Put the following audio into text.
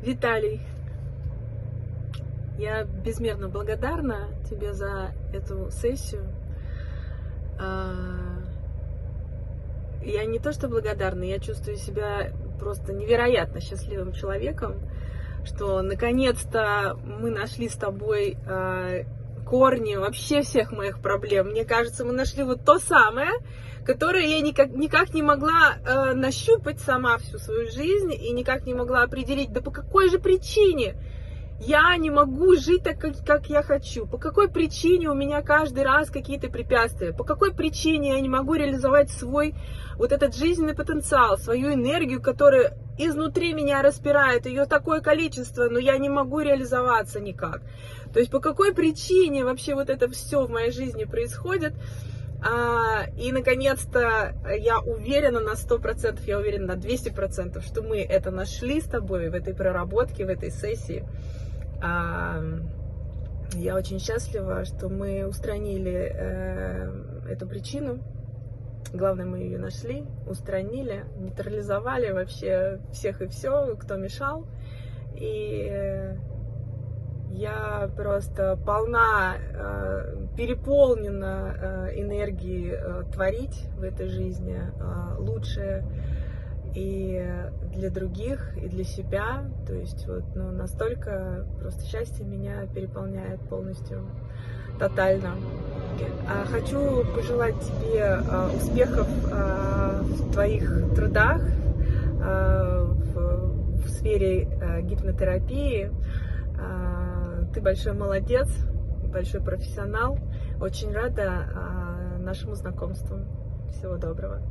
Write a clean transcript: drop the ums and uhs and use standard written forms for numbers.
Виталий, я безмерно благодарна тебе за эту сессию. Я не то что благодарна, я чувствую себя просто невероятно счастливым человеком, что наконец-то мы нашли с тобой корни вообще всех моих проблем. Мне кажется, мы нашли вот то самое, которое я никак не могла нащупать сама всю свою жизнь и никак не могла определить, да по какой же причине я не могу жить так, как я хочу, по какой причине у меня каждый раз какие-то препятствия, по какой причине я не могу реализовать свой вот этот жизненный потенциал, свою энергию, которая изнутри меня распирает, ее такое количество, но я не могу реализоваться никак. То есть по какой причине вообще вот это все в моей жизни происходит. И наконец-то я уверена на 100%, я уверена на 200%, что мы это нашли с тобой в этой проработке, в этой сессии. Я очень счастлива, что мы устранили эту причину. Главное, мы ее нашли, устранили, нейтрализовали вообще всех и все, кто мешал. И я просто полна, переполнена энергией творить в этой жизни лучшее и для других, и для себя. То есть вот, настолько просто счастье меня переполняет полностью, тотально. Хочу пожелать тебе успехов в твоих трудах в сфере гипнотерапии. Ты большой молодец, большой профессионал. Очень рада нашему знакомству. Всего доброго.